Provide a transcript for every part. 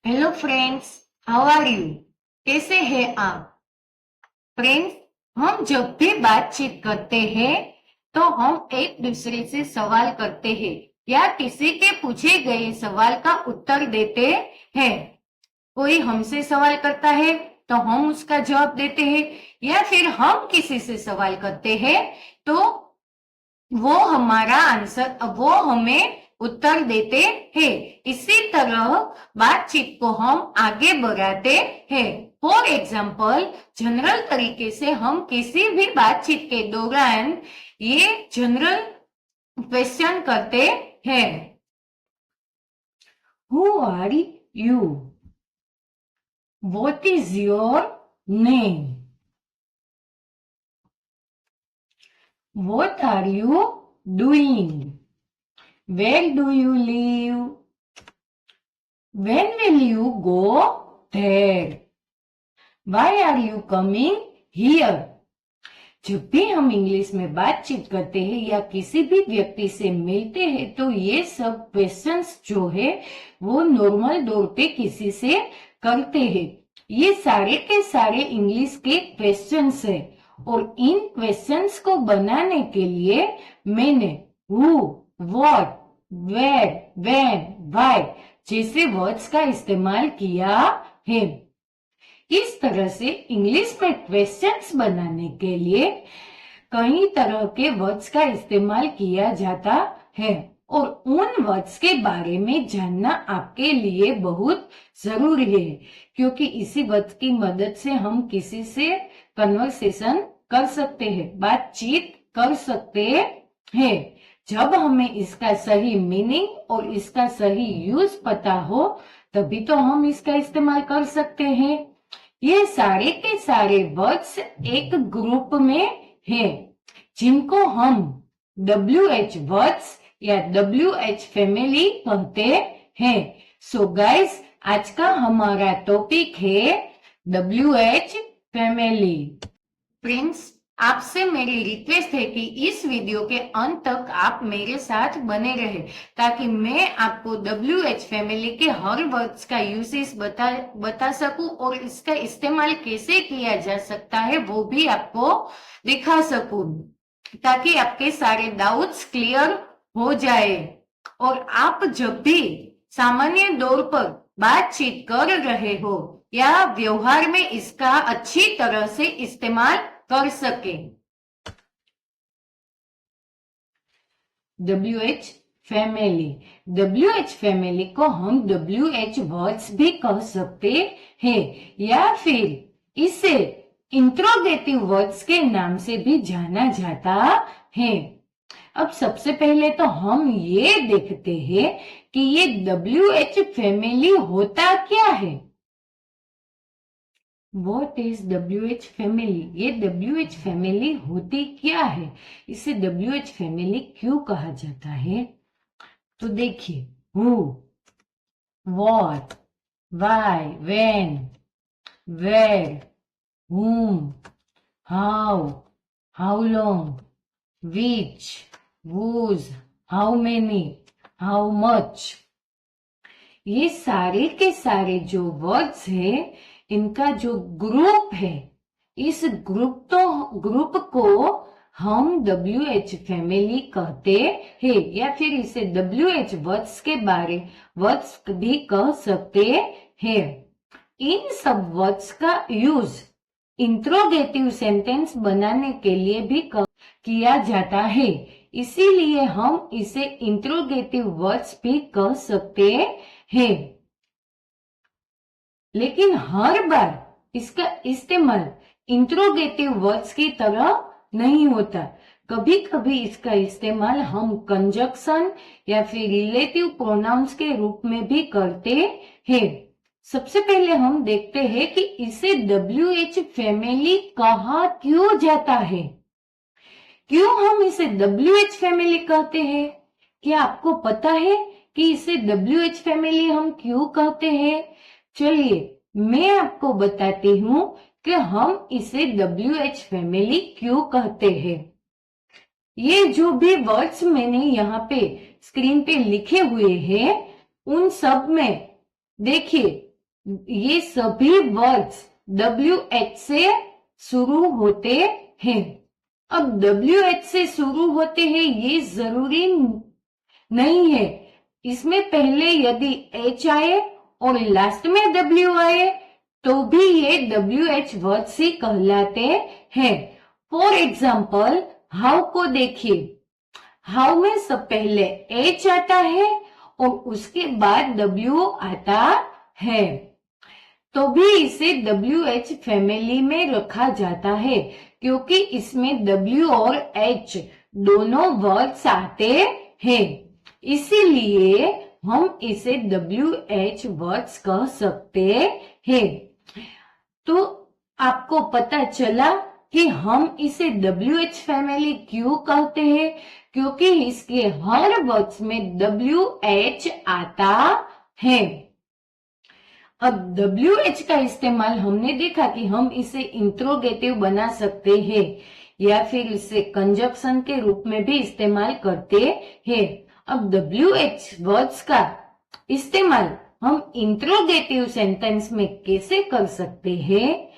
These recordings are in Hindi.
Hello friends, how are you? कैसे हैं आप? फ्रेंड्स, हम जब भी बातचीत करते हैं तो हम एक दूसरे से सवाल करते हैं या किसी के पूछे गए सवाल का उत्तर देते हैं। कोई हमसे सवाल करता है तो हम उसका जवाब देते हैं, या फिर हम किसी से सवाल करते हैं तो वो हमारा आंसर, वो हमें उत्तर देते हैं। इसी तरह बातचीत को हम आगे बढ़ाते हैं। फॉर एग्जाम्पल, जनरल तरीके से हम किसी भी बातचीत के दौरान ये जनरल क्वेश्चन करते हैं। Who are you? What is your name? What are you doing? Where do you live? When will you go there? Why are you coming here? जब भी हम इंग्लिश में बातचीत करते हैं या किसी भी व्यक्ति से मिलते हैं तो ये सब क्वेश्चंस जो है वो नॉर्मल तौर पे किसी से करते हैं। ये सारे के सारे इंग्लिश के क्वेश्चंस है और इन क्वेश्चंस को बनाने के लिए मैंने who, what, where, when, why जैसे वर्ड्स का इस्तेमाल किया है। इस तरह से इंग्लिश में क्वेश्चंस बनाने के लिए कई तरह के वर्ड्स का इस्तेमाल किया जाता है और उन वर्ड्स के बारे में जानना आपके लिए बहुत जरूरी है, क्योंकि इसी वर्ड्स की मदद से हम किसी से कन्वर्सेशन कर सकते हैं, बातचीत कर सकते हैं। जब हमें इसका सही मीनिंग और इसका सही यूज पता हो तभी तो हम इसका इस्तेमाल कर सकते हैं। ये सारे के सारे वर्ड्स एक ग्रुप में है जिनको हम WH वर्ड्स या WH फैमिली कहते हैं। सो गाइस, आज का हमारा टॉपिक है WH फैमिली। फ्रेंड्स, आपसे मेरी रिक्वेस्ट है कि इस वीडियो के अंत तक आप मेरे साथ बने रहे ताकि मैं आपको WH फैमिली के हर वर्ड्स का यूसेज बता सकूं और इसका इस्तेमाल कैसे किया जा सकता है वो भी आपको दिखा सकूं, ताकि आपके सारे डाउट्स क्लियर हो जाए और आप जब भी सामान्य तौर पर बातचीत कर रहे हो या व्यवहार में इसका अच्छी तरह से इस्तेमाल कर सके। WH फैमिली, WH फैमिली को हम WH वर्ड्स भी कह सकते हैं या फिर इसे इंट्रोगेटिव वर्ड्स के नाम से भी जाना जाता है। अब सबसे पहले तो हम ये देखते हैं कि ये WH फैमिली होता क्या है। What is WH family? ये WH फैमिली होती क्या है, इसे WH फैमिली क्यों कहा जाता है? तो देखिए, who, what, why, when, where, whom, how long, which, whose, how many, how much। ये सारे के सारे जो वर्ड्स है इनका जो ग्रुप है, इस ग्रुप को हम WH फैमिली कहते हैं या फिर इसे WH वर्ड्स के बारे वर्ड्स भी कह सकते हैं। इन सब वर्ड्स का यूज इंट्रोगेटिव सेंटेंस बनाने के लिए भी किया जाता है, इसीलिए हम इसे इंट्रोगेटिव वर्ड्स भी कह सकते हैं। लेकिन हर बार इसका इस्तेमाल इंट्रोगेटिव वर्ड्स की तरह नहीं होता। कभी कभी इसका इस्तेमाल हम कंजक्शन या फिर रिलेटिव प्रोनाउंस के रूप में भी करते हैं। सबसे पहले हम देखते हैं कि इसे WH फैमिली कहा क्यों जाता है, क्यों हम इसे WH फैमिली कहते हैं। क्या आपको पता है कि इसे WH फैमिली हम क्यों कहते हैं? चलिए मैं आपको बताती हूँ कि हम इसे WH फैमिली क्यों कहते हैं। ये जो भी वर्ड्स मैंने यहाँ पे स्क्रीन पे लिखे हुए हैं उन सब में देखिए ये सभी वर्ड्स WH से शुरू होते हैं। अब WH से शुरू होते हैं ये जरूरी नहीं है, इसमें पहले यदि H आए और लास्ट में W आए तो भी ये WH वर्ड्स ही कहलाते हैं। फॉर एग्जाम्पल हाउ को देखिए, हाउ में सब पहले H आता है और उसके बाद W आता है, तो भी इसे WH फैमिली में रखा जाता है क्योंकि इसमें W और H दोनों वर्ड्स आते हैं, इसीलिए हम इसे WH वर्ड्स कह सकते हैं। तो आपको पता चला कि हम इसे WH फैमिली क्यों कहते हैं, क्योंकि इसके हर वर्ड्स में WH आता है। अब WH का इस्तेमाल हमने देखा कि हम इसे इंट्रोगेटिव बना सकते हैं या फिर इसे कंजक्शन के रूप में भी इस्तेमाल करते हैं। अब WH वर्ड्स का इस्तेमाल हम इंट्रोगेटिव सेंटेंस में कैसे कर सकते हैं,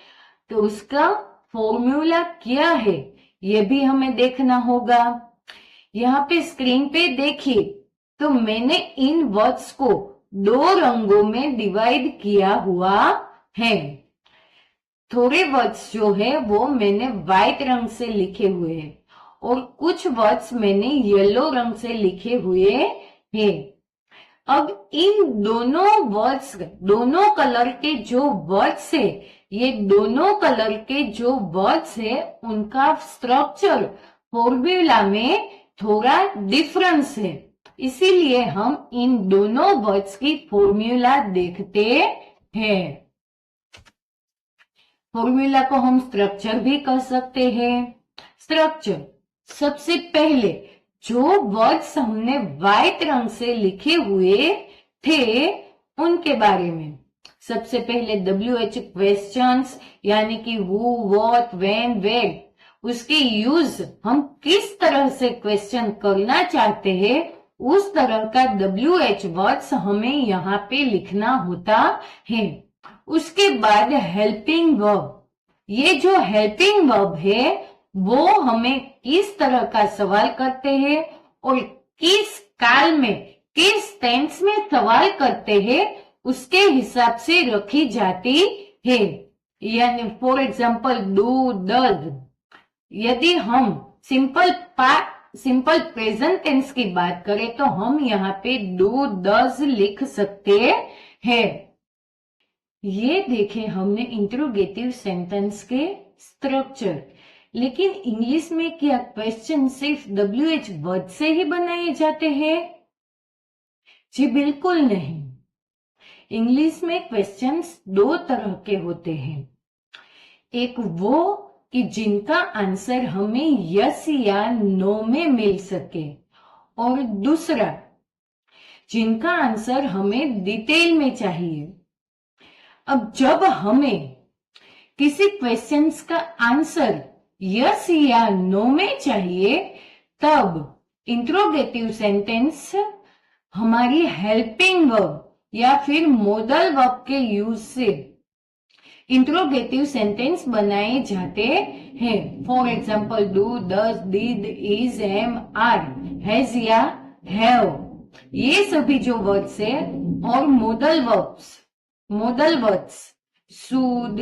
तो उसका फॉर्मूला क्या है ये भी हमें देखना होगा। यहाँ पे स्क्रीन पे देखिए, तो मैंने इन वर्ड्स को 2 रंगों में डिवाइड किया हुआ है। थोड़े वर्ड्स जो है वो मैंने व्हाइट रंग से लिखे हुए हैं और कुछ वर्ड्स मैंने येलो रंग से लिखे हुए हैं। अब इन दोनों वर्ड्स, दोनों कलर के जो वर्ड्स है, ये दोनों कलर के जो वर्ड्स है उनका स्ट्रक्चर फॉर्मूला में थोड़ा डिफरेंस है, इसीलिए हम इन दोनों वर्ड्स की फॉर्मूला देखते हैं। फॉर्मूला को हम स्ट्रक्चर भी कह सकते हैं। स्ट्रक्चर, सबसे पहले जो वर्ड्स हमने व्हाइट रंग से लिखे हुए थे उनके बारे में। सबसे पहले WH क्वेश्चंस यानी कि हु, व्हाट, व्हेन, वेयर, उसके यूज, हम किस तरह से क्वेश्चन करना चाहते हैं उस तरह का WH वर्ड्स हमें यहाँ पे लिखना होता है। उसके बाद हेल्पिंग वर्ब, ये जो हेल्पिंग वर्ब है वो हमें किस तरह का सवाल करते हैं और किस काल में, किस टेंस में सवाल करते हैं उसके हिसाब से रखी जाती है। यानी फॉर एग्जाम्पल डू, डज, यदि हम सिंपल प्रेजेंट टेंस की बात करें तो हम यहाँ पे डू, डज लिख सकते हैं। ये देखें हमने इंट्रोगेटिव सेंटेंस के स्ट्रक्चर, लेकिन इंग्लिश में क्या क्वेश्चन सिर्फ WH वर्ड से ही बनाए जाते हैं? जी बिल्कुल नहीं। इंग्लिश में क्वेश्चंस 2 तरह के होते हैं। एक वो कि जिनका आंसर हमें यस या नो में मिल सके, और दूसरा जिनका आंसर हमें डिटेल में चाहिए। अब जब हमें किसी क्वेश्चंस का आंसर यस या नो में चाहिए तब इंट्रोगेटिव सेंटेंस हमारी हेल्पिंग वर्ब या फिर मोडल वर्ब के यूज से इंट्रोगेटिव सेंटेंस बनाए जाते हैं। For example do, does, did, is, am, are, has या हैव, ये सभी जो वर्ड्स है, और modal words should,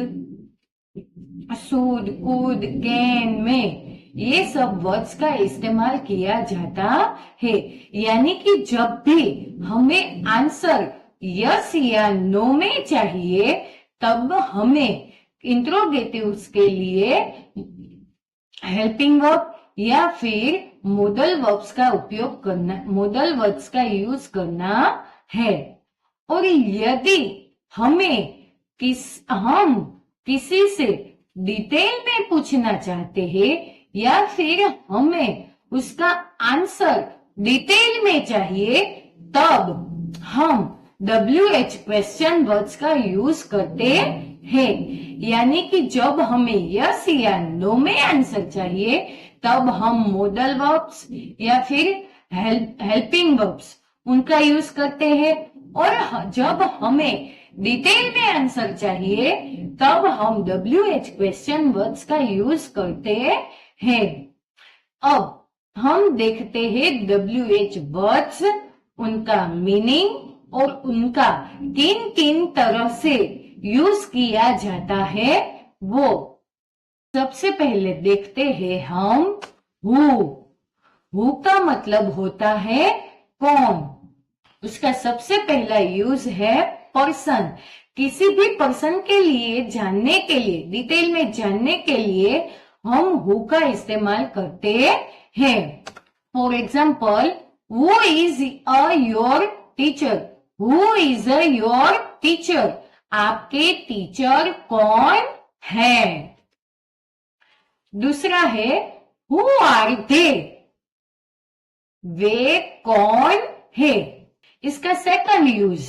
could, can, may, ये सब वर्ड्स का इस्तेमाल किया जाता है। यानी कि जब भी हमें आंसर यस या नो में चाहिए तब हमें इंट्रोगेटिव्स के लिए हेल्पिंग वर्ब या फिर मोडल वर्ब्स का उपयोग करना, मोडल वर्ड्स का यूज करना है। और यदि हम किसी से डिटेल में पूछना चाहते हैं या फिर हमें उसका आंसर डिटेल में चाहिए तब हम WH क्वेश्चन वर्ड्स का यूज करते हैं। यानी कि जब हमें यस या नो में आंसर चाहिए तब हम मोडल वर्ब्स या फिर हेल्पिंग वर्ब्स उनका यूज करते हैं, और जब हमें डिटेल में आंसर चाहिए तब हम WH क्वेश्चन वर्ड्स का यूज करते हैं। अब हम देखते हैं WH वर्ड्स, उनका मीनिंग और उनका किन किन तरह से यूज किया जाता है वो। सबसे पहले देखते हैं हम हु का मतलब होता है कौन। उसका सबसे पहला यूज है पर्सन। किसी भी पर्सन के लिए जानने के लिए, डिटेल में जानने के लिए हम हु का इस्तेमाल करते हैं। For example, who is your teacher. Who is your teacher. आपके टीचर कौन है। दूसरा है हु आर दे। वे कौन है। इसका second use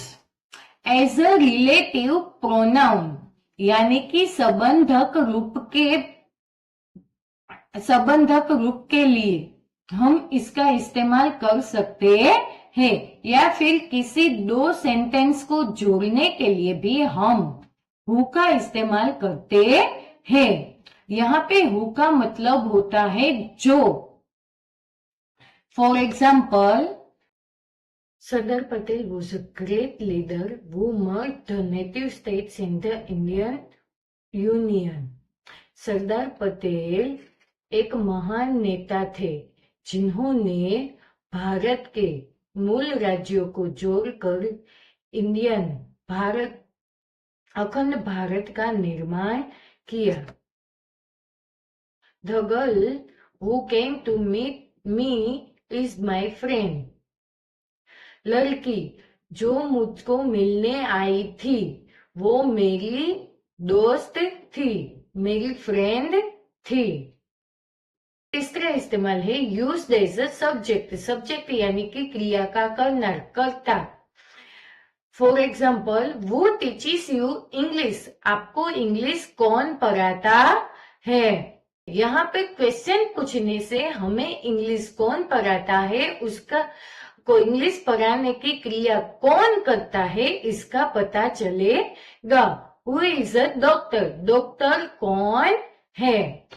as a relative pronoun, यानी कि संबंधक रूप के लिए हम इसका इस्तेमाल कर सकते हैं, या फिर किसी दो सेंटेंस को जोड़ने के लिए भी हम हु का इस्तेमाल करते हैं। यहाँ पे हु का मतलब होता है जो। For example, Sardar Patel was a great leader who merged the native states in the Indian Union. Sardar Patel एक महान नेता थे जिन्होंने भारत के मूल राज्यों को जोड़कर अखंड भारत का निर्माण किया। The girl who came to meet me is my friend. लड़की जो मुझको मिलने आई थी वो मेरी दोस्त थी, मेरी फ्रेंड थी। तीसरा इस्तेमाल है used as a subject. Subject यानी कि क्रिया का करना, कर्ता। For example, who teaches you English. आपको इंग्लिश कौन पढ़ाता है। यहाँ पे क्वेश्चन पूछने से हमें इंग्लिश कौन पढ़ाता है, उसका को इंग्लिश पढ़ाने की क्रिया कौन करता है इसका पता चलेगा। Who is a doctor. Doctor कौन है।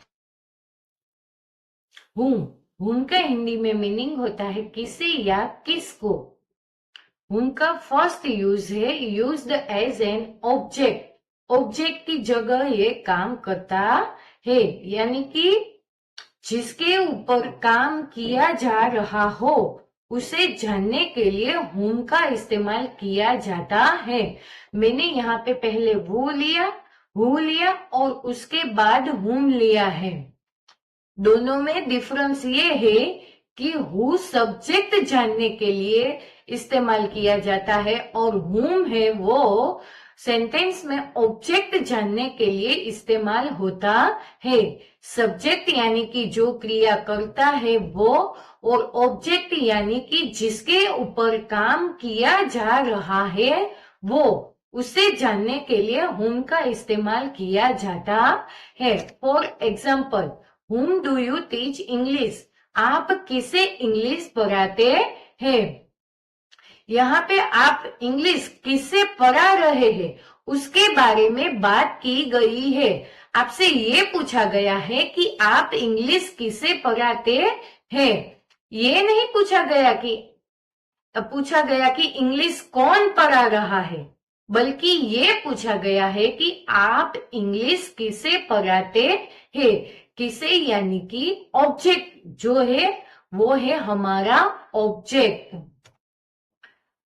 हुम का हिंदी में मीनिंग होता है किसी या किसको। हुम का फर्स्ट यूज है used as an object. Object की जगह ये काम करता है, यानी कि जिसके ऊपर काम किया जा रहा हो उसे जानने के लिए हुम का इस्तेमाल किया जाता है। मैंने यहाँ पे पहले हु लिया और उसके बाद हुम लिया है। दोनों में डिफरेंस ये है कि हु सब्जेक्ट जानने के लिए इस्तेमाल किया जाता है और हुम है वो सेंटेंस में ऑब्जेक्ट जानने के लिए इस्तेमाल होता है। सब्जेक्ट यानी कि जो क्रिया करता है वो, और ऑब्जेक्ट यानी कि जिसके ऊपर काम किया जा रहा है वो, उसे जानने के लिए हुम का इस्तेमाल किया जाता है। फॉर एग्जाम्पल, हुम डू यू टीच इंग्लिश। आप किसे इंग्लिश पढ़ाते हैं। यहाँ पे आप इंग्लिश किससे पढ़ा रहे हैं उसके बारे में बात की गई है। आपसे ये पूछा गया है कि आप इंग्लिश किसे पढ़ाते हैं। ये नहीं पूछा गया कि इंग्लिश कौन पढ़ा रहा है, बल्कि ये पूछा गया है कि आप इंग्लिश किसे पढ़ाते हैं। किसे यानी कि ऑब्जेक्ट जो है वो है हमारा object.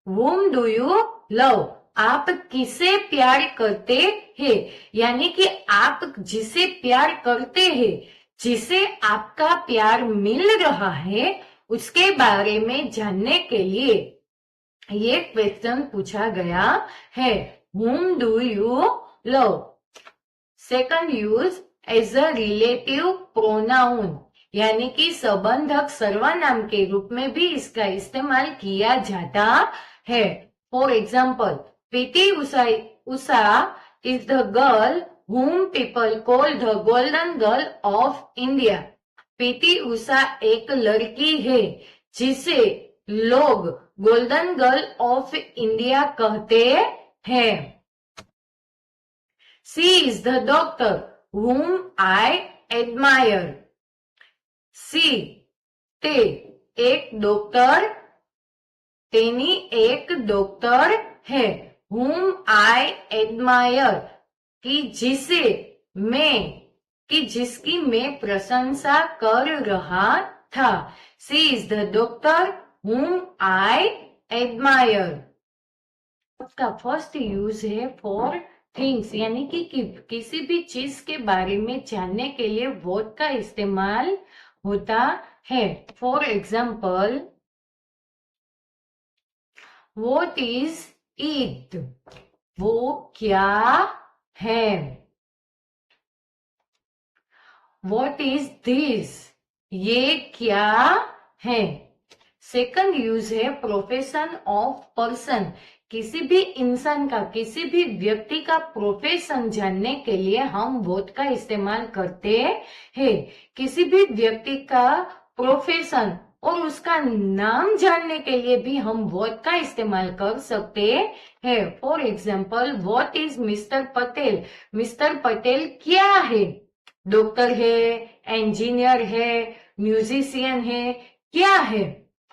Whom do you love? आप किसे प्यार करते हैं, यानी कि आप जिसे प्यार करते हैं, जिसे आपका प्यार मिल रहा है उसके बारे में जानने के लिए ये क्वेश्चन पूछा गया है। Whom do you love? Second use as a relative pronoun, यानी कि संबंधक सर्वनाम के रूप में भी इसका इस्तेमाल किया जाता है। For example, PT Usha is the girl whom people call the golden girl of India. PT Usha एक लड़की है जिसे लोग गोल्डन गर्ल ऑफ इंडिया कहते हैं। She is the doctor whom I admire. She તે એક ડોક્ટર તેની એક डॉक्टर है. whom I admire कि जिसे मैं कि जिसकी मैं प्रशंसा कर रहा था. She is the doctor whom I admire. उसका फर्स्ट यूज है फॉर थिंग्स, यानी कि किसी भी चीज के बारे में जानने के लिए what का इस्तेमाल होता है. For example, what is it? वो क्या है. what is this? ये क्या है. सेकंड यूज है प्रोफेशन ऑफ पर्सन. किसी भी इंसान का, किसी भी व्यक्ति का प्रोफेशन जानने के लिए हम what का इस्तेमाल करते हैं. किसी भी व्यक्ति का प्रोफेशन और उसका नाम जानने के लिए भी हम what का इस्तेमाल कर सकते हैं. For example, what is mister Patel? Mister Patel क्या है? डॉक्टर है, इंजीनियर है, म्यूजिशियन है, क्या है?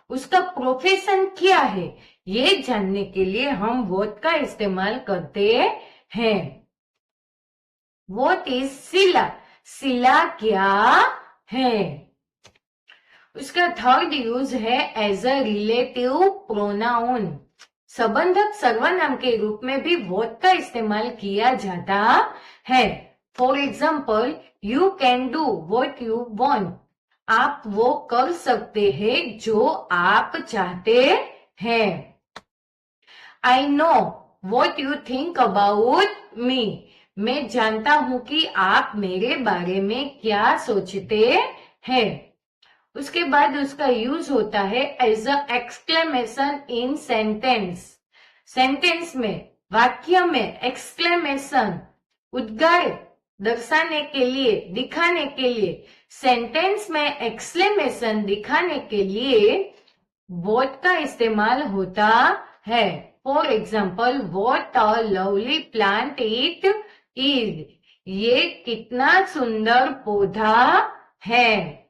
उसका प्रोफेशन क्या है? ये जानने के लिए हम what का इस्तेमाल करते हैं. what is Sheila? शीला क्या है? उसका थर्ड यूज है एज अ रिलेटिव प्रोनाउन. संबंधक सर्वनाम के रूप में भी what का इस्तेमाल किया जाता है. For example, you can do what you want. आप वो कर सकते हैं जो आप चाहते हैं. I know what you think about me. मैं जानता हूं कि आप मेरे बारे में क्या सोचते हैं. उसके बाद उसका यूज होता है as a exclamation in sentence. Sentence में, वाक्य में एक्सक्लेमेशन, उद्गार दर्शाने के लिए, दिखाने के लिए. सेंटेंस में एक्सक्लेमेशन दिखाने के लिए what का इस्तेमाल होता है. For example, what a lovely plant it is. ये कितना सुंदर पौधा है.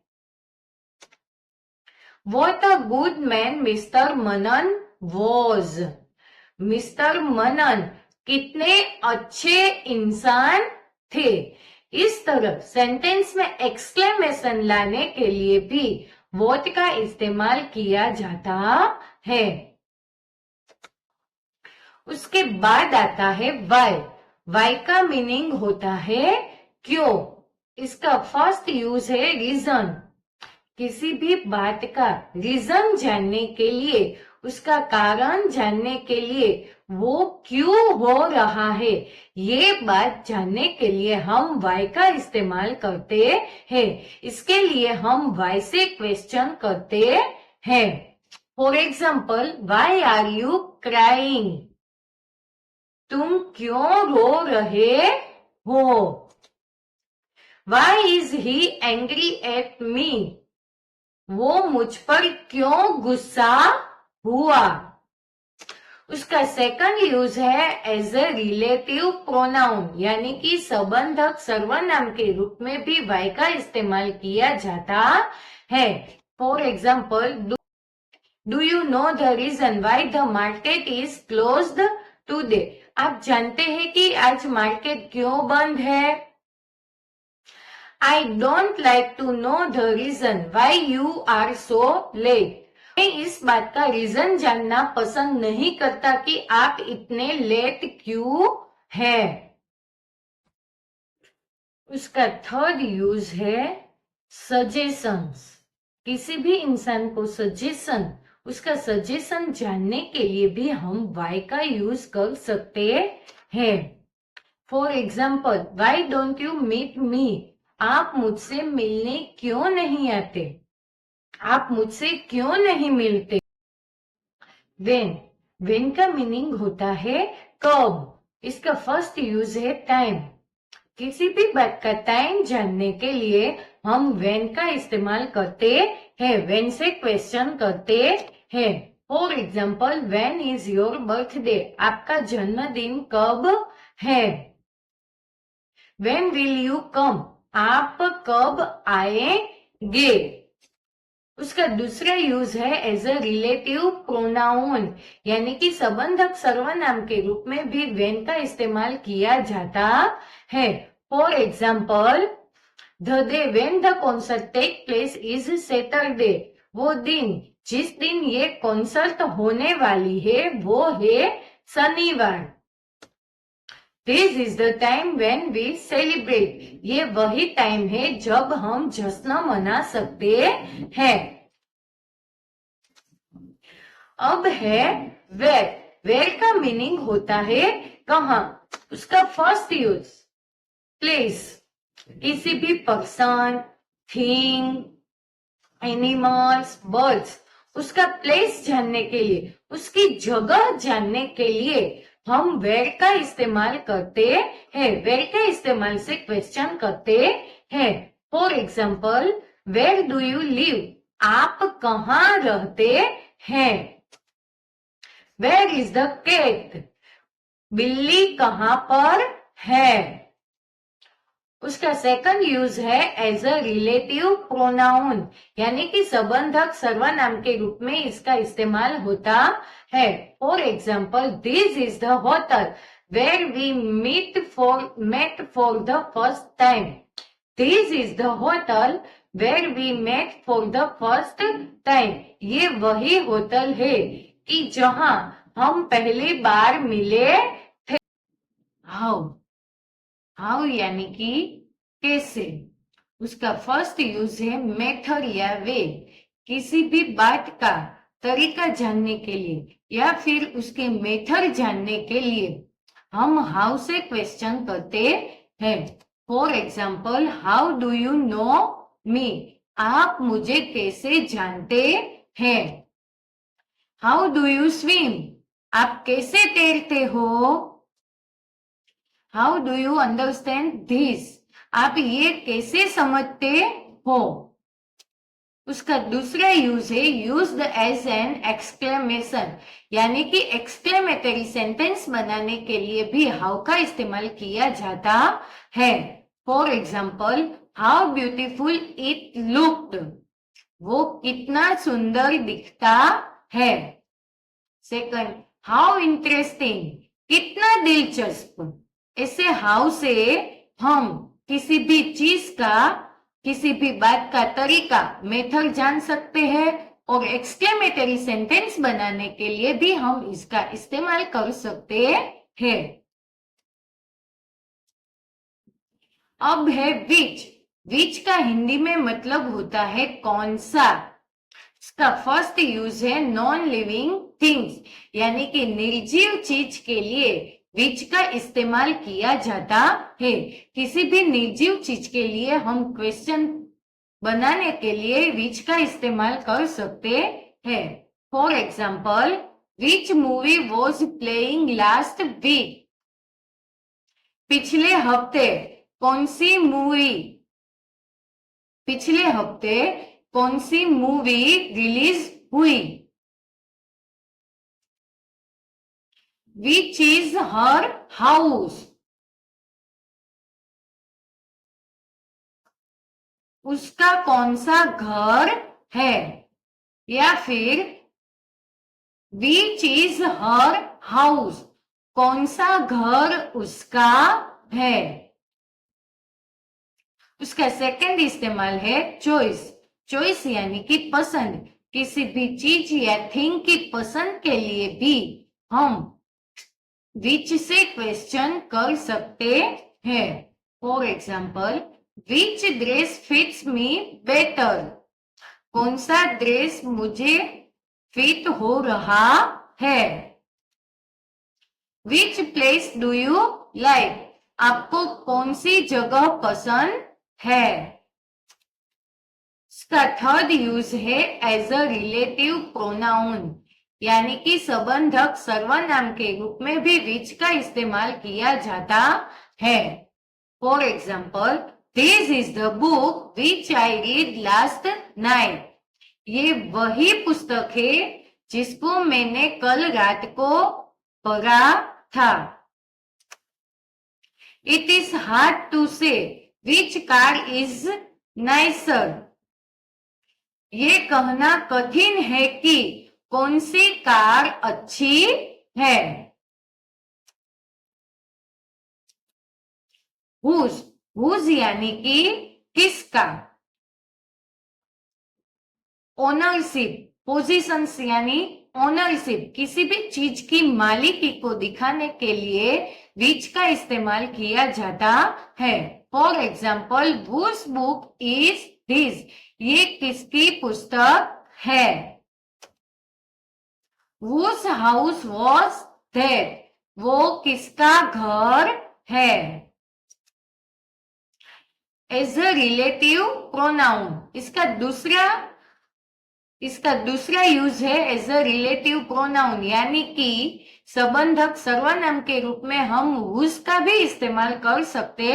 What a good man Mr Manan was. Mr Manan कितने अच्छे इंसान थे. इस तरह सेंटेंस में एक्सक्लेमेशन लाने के लिए भी what का इस्तेमाल किया जाता है. उसके बाद आता है why. why का मीनिंग होता है क्यों. इसका फर्स्ट यूज है रीजन. किसी भी बात का रीजन जानने के लिए, उसका कारण जानने के लिए, वो क्यों हो रहा है, ये बात जानने के लिए हम why का इस्तेमाल करते हैं. इसके लिए हम why से क्वेश्चन करते हैं. For example, why are you crying? तुम क्यों रो रहे हो. why is he angry at me? वो मुझ पर क्यों गुस्सा हुआ. उसका सेकंड यूज है एज अ रिलेटिव प्रोनाउन, यानी कि संबंधक सर्वनाम के रूप में भी why का इस्तेमाल किया जाता है. For example, do you know the reason why the market is closed today? आप जानते हैं कि आज मार्केट क्यों बंद है. I don't like to know the reason why you are so late. मैं इस बात का रीजन जानना पसंद नहीं करता कि आप इतने लेट क्यों हैं. उसका थर्ड यूज है सजेशंस. किसी भी इंसान को सजेशन, उसका सजेशन जानने के लिए भी हम why का यूज कर सकते हैं. For example, why don't you meet me? आप मुझसे मिलने क्यों नहीं आते. आप मुझसे क्यों नहीं मिलते. वेन का मीनिंग होता है कब. इसका फर्स्ट यूज है टाइम. किसी भी बात का टाइम जानने के लिए हम वेन का इस्तेमाल करते हैं. वेन से क्वेश्चन करते हैं. For example, when is your birthday? आपका जन्मदिन कब है. व्हेन विल यू कम, आप कब आएंगे। उसका दूसरा यूज है एज अ रिलेटिव प्रोनाउन, यानी कि संबंधक सर्वनाम के रूप में भी व्हेन का इस्तेमाल किया जाता है। For example, the day when the concert take place is Saturday, वो दिन जिस दिन ये कॉन्सर्ट होने वाली है वो है शनिवार। This is the time when we celebrate, ये वही टाइम है जब हम जश्न मना सकते हैं। अब है वेर। वेर का मीनिंग होता है कहाँ। उसका फर्स्ट यूज प्लेस, किसी भी पर्सन, थिंग, एनिमल्स, बर्ड्स, उसका प्लेस जानने के लिए, उसकी जगह जानने के लिए हम वेर का इस्तेमाल करते हैं। वेर के इस्तेमाल से क्वेश्चन करते हैं। For example, where do you live, आप कहाँ रहते हैं। वेर इज द कैट, बिल्ली कहाँ पर है। उसका सेकंड यूज है एज अ रिलेटिव प्रोनाउन, यानी कि संबंधक सर्वनाम के रूप में इसका इस्तेमाल होता है। For example, this is the hotel where we met for the first time. This is the hotel where we met for the first time, ये वही होटल है कि जहां हम पहली बार मिले थे। हाउ, हाउ यानी कि कैसे। उसका फर्स्ट यूज है मेथड या वे, किसी भी बात का तरीका जानने के लिए या फिर उसके मेथड जानने के लिए हम हाउ से क्वेश्चन करते हैं। For example, how do you know me, आप मुझे कैसे जानते हैं। हाउ डू यू स्विम, आप कैसे तैरते हो। How do you understand this, आप ये कैसे समझते हो। उसका दूसरा यूज है यूज्ड एज एन एक्सक्लेमेशन, यानी कि एक्सक्लेमेटरी सेंटेंस बनाने के लिए भी हाउ का इस्तेमाल किया जाता है। For example, how beautiful it looked, वो कितना सुंदर दिखता है। सेकंड, हाउ इंटरेस्टिंग, कितना दिलचस्प। ऐसे हाउ से हम किसी भी चीज का, किसी भी बात का तरीका, मेथड जान सकते हैं और एक्सक्लेमेटरी सेंटेंस बनाने के लिए भी हम इसका इस्तेमाल कर सकते हैं। अब है विच। विच का हिंदी में मतलब होता है कौन सा। इसका फर्स्ट यूज है नॉन लिविंग थिंग्स, यानी कि निर्जीव चीज के लिए विच का इस्तेमाल किया जाता है। किसी भी निर्जीव चीज के लिए हम क्वेश्चन बनाने के लिए विच का इस्तेमाल कर सकते हैं। For example, which movie was playing last week, पिछले हफ्ते कौन सी मूवी, पिछले हफ्ते कौन सी मूवी रिलीज हुई। विच इज हर हाउस, उसका कौन सा घर है। या फिर विच इज हर हाउस, कौन सा घर उसका है। उसका सेकंड इस्तेमाल है चॉइस। चॉइस यानी कि पसंद, किसी भी चीज या थिंग की पसंद के लिए भी हम विच से क्वेश्चन कर सकते हैं। For example, which dress fits me better, कौन सा ड्रेस मुझे फिट हो रहा है। Which place do you like, आपको कौन सी जगह पसंद है। इसका थर्ड यूज है एज अ रिलेटिव प्रोनाउन, यानी कि संबंधक सर्वनाम के रूप में भी विच का इस्तेमाल किया जाता है। For example, this is the book which I read last night, ये वही पुस्तक है जिसको मैंने कल रात को पढ़ा था। इट इज हार्ड टू से विच कार इज नाइसर। ये कहना कठिन है कि कौन सी कार अच्छी है। हुज यानी कि किसका। ओनरशिप, पोजीशंस यानी ओनरशिप, किसी भी चीज की मालिकी को दिखाने के लिए विच का इस्तेमाल किया जाता है। For example, whose book is this, ये किसकी पुस्तक है। हुज हाउस वॉज दैट, वो किसका घर है। एज अ रिलेटिव प्रोनाउन, इसका दूसरा यूज है एज अ रिलेटिव प्रोनाउन, यानी कि संबंधक सर्वनाम के रूप में हम हुज का भी इस्तेमाल कर सकते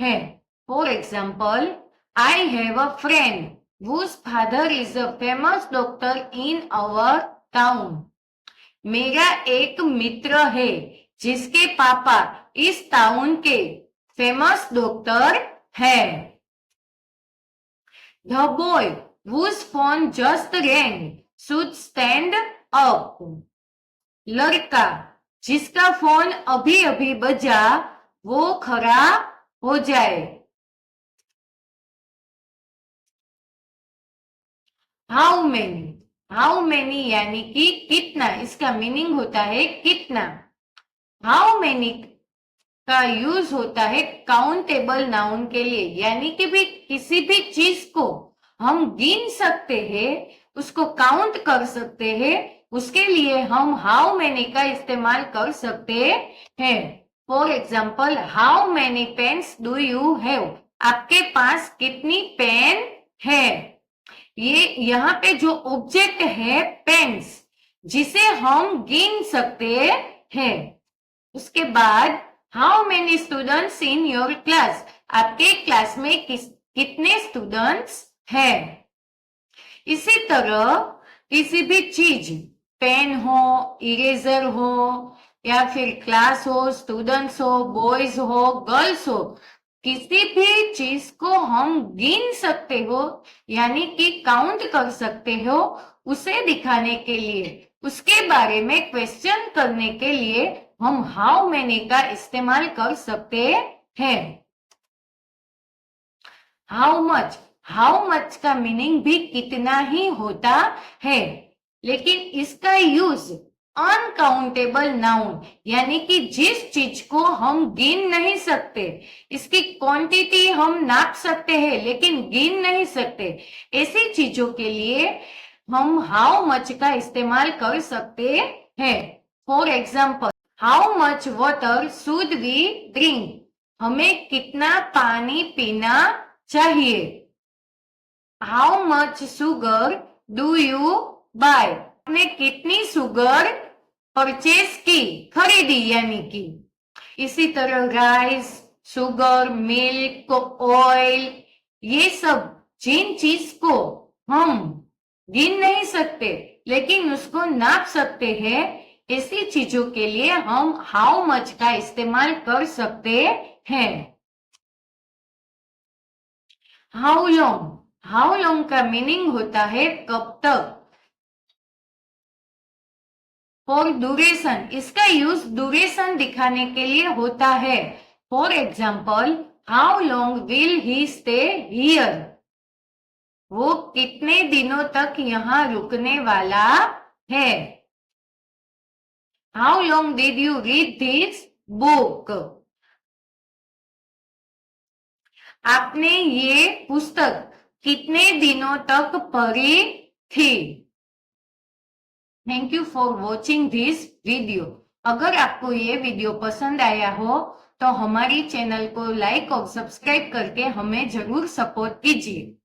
हैं। For example, I have a friend whose father is a famous doctor in our town. मेरा एक मित्र है जिसके पापा इस टाउन के फेमस डॉक्टर है। The boy whose phone just rang should stand up. लड़का जिसका फोन अभी अभी बजा वो खड़ा हो जाए। हाउ मेनी यानी कि कितना, इसका मीनिंग होता है कितना। हाउ मेनी का यूज होता है काउंटेबल नाउन के लिए, यानी कि भी किसी भी चीज को हम गिन सकते हैं, उसको काउंट कर सकते हैं, उसके लिए हम हाउ मेनी का इस्तेमाल कर सकते हैं। For example, how many pens do you have, आपके पास कितनी पेन है। ये यहाँ पे जो ऑब्जेक्ट है पेन्स, जिसे हम गिन सकते हैं। उसके बाद how many students in your class, आपके क्लास में कितने स्टूडेंट्स है। इसी तरह किसी भी चीज, पेन हो, इरेजर हो, या फिर क्लास हो, स्टूडेंट्स हो, बॉयज हो, गर्ल्स हो, किसी भी चीज को हम गिन सकते हो, यानी कि काउंट कर सकते हो, उसे दिखाने के लिए, उसके बारे में क्वेश्चन करने के लिए हम हाउ मेनी का इस्तेमाल कर सकते हैं। हाउ मच का मीनिंग भी कितना ही होता है, लेकिन इसका यूज अनकाउंटेबल नाउन, यानी कि जिस चीज को हम गिन नहीं सकते, इसकी क्वांटिटी हम नाप सकते हैं लेकिन गिन नहीं सकते, ऐसी चीजों के लिए हम हाउ मच का इस्तेमाल कर सकते हैं। For example, how much water should we drink, हमें कितना पानी पीना चाहिए। How much sugar do you buy, आपने कितनी शुगर परचेज की, खरीदी यानी कि। इसी तरह राइस, शुगर, मिल्क, ऑयल, ये सब जिन चीज को हम गिन नहीं सकते लेकिन उसको नाप सकते हैं, ऐसी चीजों के लिए हम हाउ मच का इस्तेमाल कर सकते हैं। हाउ लॉन्ग का मीनिंग होता है कब तक। फॉर ड्यूरेशन, इसका यूज ड्यूरेशन दिखाने के लिए होता है। For example, how long will he stay here, वो कितने दिनों तक यहाँ रुकने वाला है। How long did you read this book, आपने ये पुस्तक कितने दिनों तक पढ़ी थी। Thank you for watching this video. अगर आपको ये वीडियो पसंद आया हो तो हमारी चैनल को लाइक और सब्सक्राइब करके हमें जरूर सपोर्ट कीजिए।